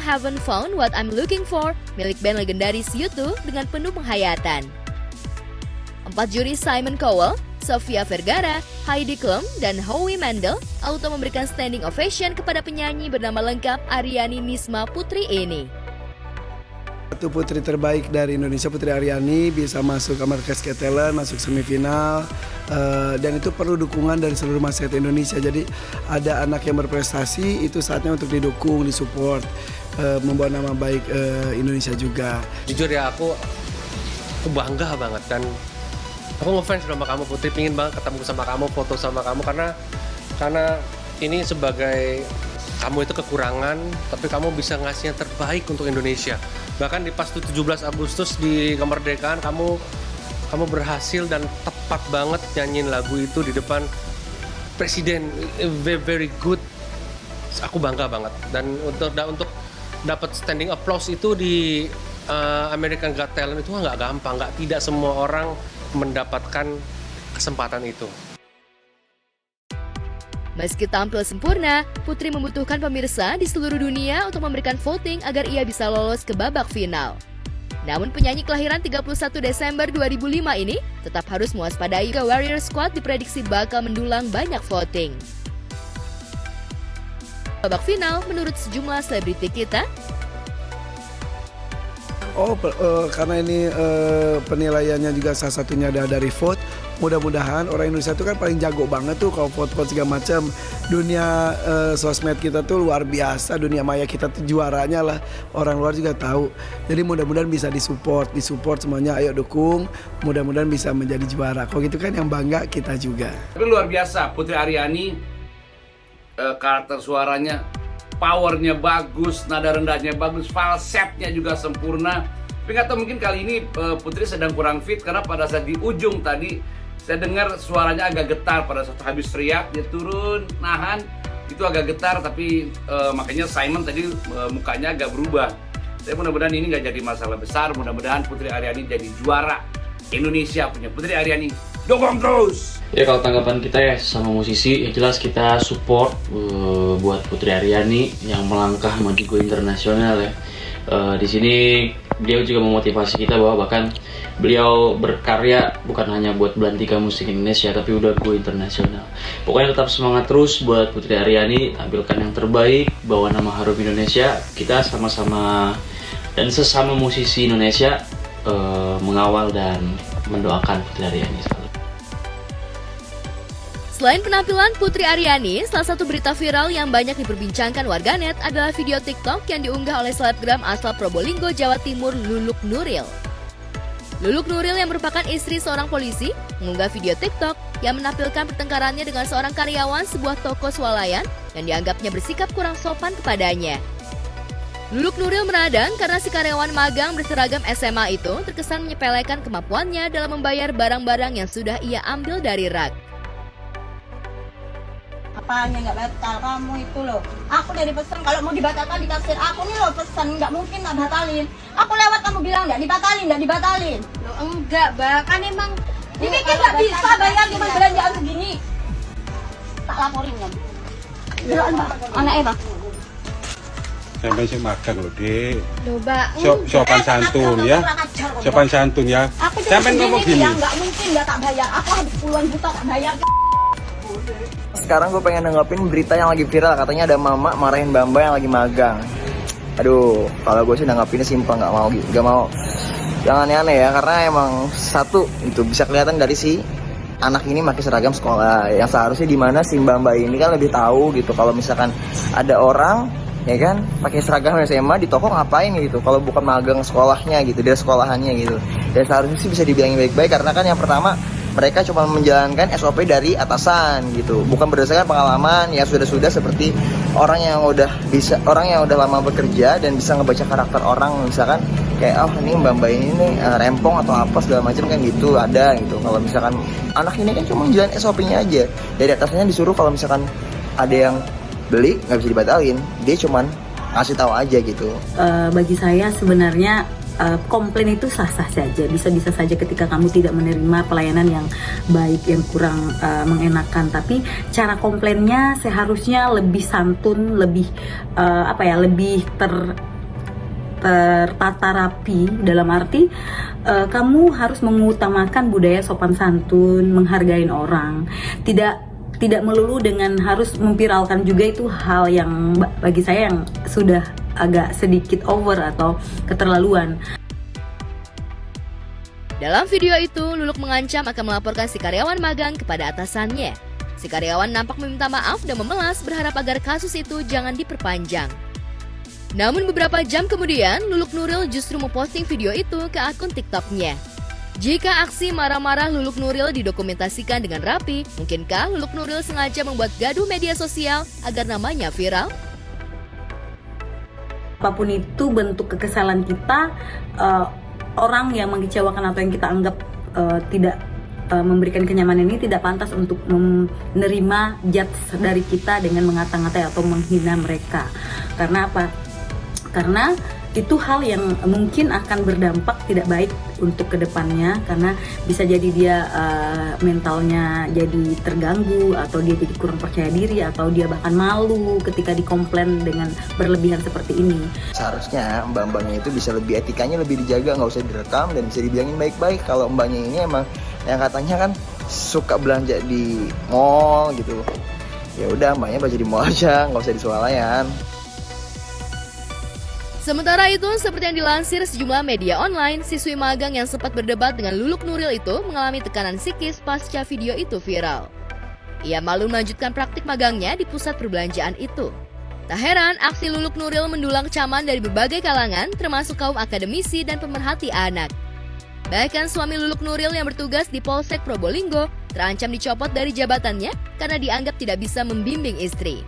Haven't Found What I'm Looking For milik band legendaris U2 dengan penuh penghayatan. 4 juri Simon Cowell, Sofia Vergara, Heidi Klum, dan Howie Mandel auto memberikan standing ovation kepada penyanyi bernama lengkap Aryani Nisma Putri ini. Satu putri terbaik dari Indonesia, Putri Aryani, bisa masuk America's Got Talent, masuk semifinal, dan itu perlu dukungan dari seluruh masyarakat Indonesia. Jadi ada anak yang berprestasi, itu saatnya untuk didukung, disupport, membawa nama baik Indonesia juga. Jujur ya, aku bangga banget dan aku ngefans sama kamu Putri, pingin banget ketemu sama kamu, foto sama kamu karena ini sebagai kamu itu kekurangan, tapi kamu bisa ngasih yang terbaik untuk Indonesia. Bahkan di pas 17 Agustus di kemerdekaan kamu berhasil dan tepat banget nyanyiin lagu itu di depan presiden, very good. Aku bangga banget dan untuk dapat standing applause itu di American Got Talent itu nggak gampang, tidak semua orang mendapatkan kesempatan itu. Meski tampil sempurna, Putri membutuhkan pemirsa di seluruh dunia untuk memberikan voting agar ia bisa lolos ke babak final. Namun penyanyi kelahiran 31 Desember 2005 ini tetap harus mewaspadai ke Warrior Squad diprediksi bakal mendulang banyak voting. Babak final menurut sejumlah selebriti kita, karena ini penilaiannya juga salah satunya dari vote. Mudah-mudahan orang Indonesia itu kan paling jago banget tuh kalau vote-vote segala macam. Dunia sosmed kita tuh luar biasa, dunia maya kita tuh juaranya lah. Orang luar juga tahu. Jadi mudah-mudahan bisa disupport semuanya. Ayo dukung. Mudah-mudahan bisa menjadi juara. Kalau gitu kan yang bangga kita juga. Tapi luar biasa, Putri Aryani, karakter suaranya, powernya bagus, nada rendahnya bagus, falsetnya juga sempurna. Tapi nggak tahu mungkin kali ini Putri sedang kurang fit karena pada saat di ujung tadi saya dengar suaranya agak getar pada saat habis teriak, dia turun, nahan, itu agak getar, tapi makanya Simon tadi mukanya agak berubah. Saya mudah-mudahan ini nggak jadi masalah besar, mudah-mudahan Putri Aryani jadi juara Indonesia punya Putri Aryani. Dukung terus! Ya kalau tanggapan kita ya sama musisi, ya jelas kita support buat Putri Aryani yang melangkah maju go internasional ya. Di sini dia juga memotivasi kita bahwa bahkan beliau berkarya bukan hanya buat belantika musik Indonesia tapi udah go internasional. Pokoknya tetap semangat terus buat Putri Aryani, tampilkan yang terbaik, bawa nama harum Indonesia. Kita sama-sama dan sesama musisi Indonesia mengawal dan mendoakan Putri Aryani selalu. Selain penampilan Putri Aryani, salah satu berita viral yang banyak diperbincangkan warganet adalah video TikTok yang diunggah oleh selebgram asal Probolinggo, Jawa Timur, Luluk Nuril. Luluk Nuril yang merupakan istri seorang polisi mengunggah video TikTok yang menampilkan pertengkarannya dengan seorang karyawan sebuah toko swalayan yang dianggapnya bersikap kurang sopan kepadanya. Luluk Nuril meradang karena si karyawan magang berseragam SMA itu terkesan menyepelekan kemampuannya dalam membayar barang-barang yang sudah ia ambil dari rak. Apanya nggak batal kamu itu loh, aku udah dipesan kalau mau dibatalkan di kasir aku nih loh, pesan nggak mungkin nggak batalin. Aku lewat kamu bilang nggak dibatalin loh. Enggak Mbak, kan emang ini kan nggak bisa bayar cuma belanjaan segini. Tak laporin kan bilang Mbak, anaknya Mbak sampai sih magang loh Dek. loh Mbak, Sopan santun ya, sopan santun ya. Sampai ngomong gini ya nggak mungkin nggak tak bayar, aku habis puluhan juta tak bayar. Sekarang gue pengen nanggapin berita yang lagi viral, katanya ada mama marahin Bamba yang lagi magang. Aduh, kalau gue sih nanggapinnya simpel, nggak mau. Jangan aneh-aneh ya, karena emang satu itu bisa kelihatan dari si anak ini pakai seragam sekolah. Yang seharusnya di mana si Bamba ini kan lebih tahu gitu. Kalau misalkan ada orang ya kan pakai seragam SMA di toko ngapain gitu? Kalau bukan magang sekolahnya gitu, dari sekolahannya gitu. Dan seharusnya sih bisa dibilangin baik-baik karena kan yang pertama mereka cuma menjalankan SOP dari atasan gitu, bukan berdasarkan pengalaman yang sudah seperti orang yang udah lama bekerja dan bisa ngebaca karakter orang, misalkan kayak ini Mbak ini nih rempong atau apa segala macam kan gitu ada gitu. Kalau misalkan anak ini kan cuma menjalankan SOP-nya aja, dari atasnya disuruh kalau misalkan ada yang beli nggak bisa dibatalin, dia cuman ngasih tahu aja gitu. Bagi saya sebenarnya komplain itu sah-sah saja, bisa-bisa saja ketika kamu tidak menerima pelayanan yang baik, yang kurang mengenakan. Tapi cara komplainnya seharusnya lebih santun, lebih lebih tertata rapi, dalam arti kamu harus mengutamakan budaya sopan santun, menghargai orang, tidak melulu dengan harus memviralkan juga. Itu hal yang bagi saya yang sudah agak sedikit over atau keterlaluan. Dalam video itu, Luluk mengancam akan melaporkan si karyawan magang kepada atasannya. Si karyawan nampak meminta maaf dan memelas berharap agar kasus itu jangan diperpanjang. Namun beberapa jam kemudian, Luluk Nuril justru memposting video itu ke akun TikTok-nya. Jika aksi marah-marah Luluk Nuril didokumentasikan dengan rapi, mungkinkah Luluk Nuril sengaja membuat gaduh media sosial agar namanya viral? Apapun itu bentuk kekesalan kita, orang yang mengecewakan atau yang kita anggap tidak memberikan kenyamanan ini tidak pantas untuk menerima judge dari kita dengan mengata-ngatai atau menghina mereka. Karena apa? Karena itu hal yang mungkin akan berdampak tidak baik untuk kedepannya, karena bisa jadi dia mentalnya jadi terganggu, atau dia jadi kurang percaya diri, atau dia bahkan malu ketika dikomplain dengan berlebihan seperti ini. Seharusnya mbak-mbaknya itu bisa lebih, etikanya lebih dijaga, nggak usah direkam dan bisa dibilangin baik-baik. Kalau mbaknya ini emang yang katanya kan suka belanja di mall gitu, ya udah mbaknya belanja di mall aja, nggak usah di swalayan. Sementara itu, seperti yang dilansir sejumlah media online, siswi magang yang sempat berdebat dengan Luluk Nuril itu mengalami tekanan psikis pasca video itu viral. Ia malu melanjutkan praktik magangnya di pusat perbelanjaan itu. Tak heran, aksi Luluk Nuril mendulang kecaman dari berbagai kalangan, termasuk kaum akademisi dan pemerhati anak. Bahkan suami Luluk Nuril yang bertugas di Polsek Probolinggo terancam dicopot dari jabatannya karena dianggap tidak bisa membimbing istri.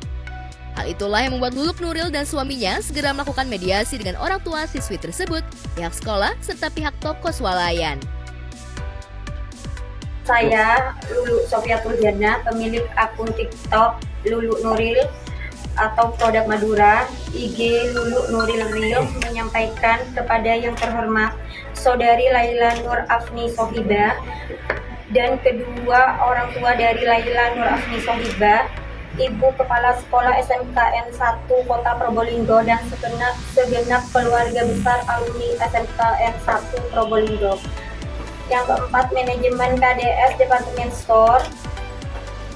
Hal itulah yang membuat Luluk Nuril dan suaminya segera melakukan mediasi dengan orang tua siswi tersebut, pihak sekolah, serta pihak toko swalayan. Saya Lulu Sofia Turjana, pemilik akun TikTok Luluk Nuril atau Produk Madura, IG Luluk Nuril Real, menyampaikan kepada yang terhormat Saudari Laila Nur Afni Sohiba dan kedua orang tua dari Laila Nur Afni Sohiba, Ibu Kepala Sekolah SMKN 1 Kota Probolinggo dan segenap keluarga besar alumni SMKN 1 Probolinggo. Yang keempat, manajemen KDS Departemen Store,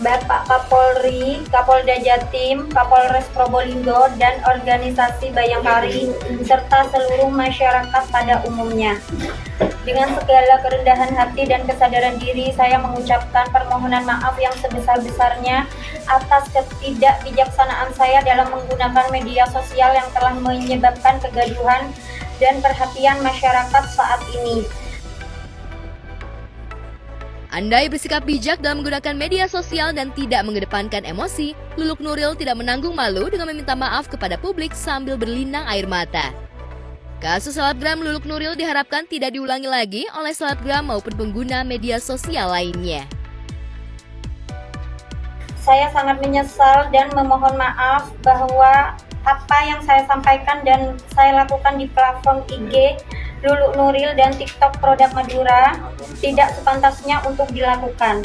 Bapak Kapolri, Kapolda Jatim, Kapolres Probolinggo, dan organisasi Bayangkari, serta seluruh masyarakat pada umumnya. Dengan segala kerendahan hati dan kesadaran diri, saya mengucapkan permohonan maaf yang sebesar-besarnya atas ketidakbijaksanaan saya dalam menggunakan media sosial yang telah menyebabkan kegaduhan dan perhatian masyarakat saat ini. Andai bersikap bijak dalam menggunakan media sosial dan tidak mengedepankan emosi, Luluk Nuril tidak menanggung malu dengan meminta maaf kepada publik sambil berlinang air mata. Kasus selebgram Luluk Nuril diharapkan tidak diulangi lagi oleh selebgram maupun pengguna media sosial lainnya. Saya sangat menyesal dan memohon maaf bahwa apa yang saya sampaikan dan saya lakukan di platform IG Luluk Nuril dan TikTok Produk Madura tidak sepantasnya untuk dilakukan.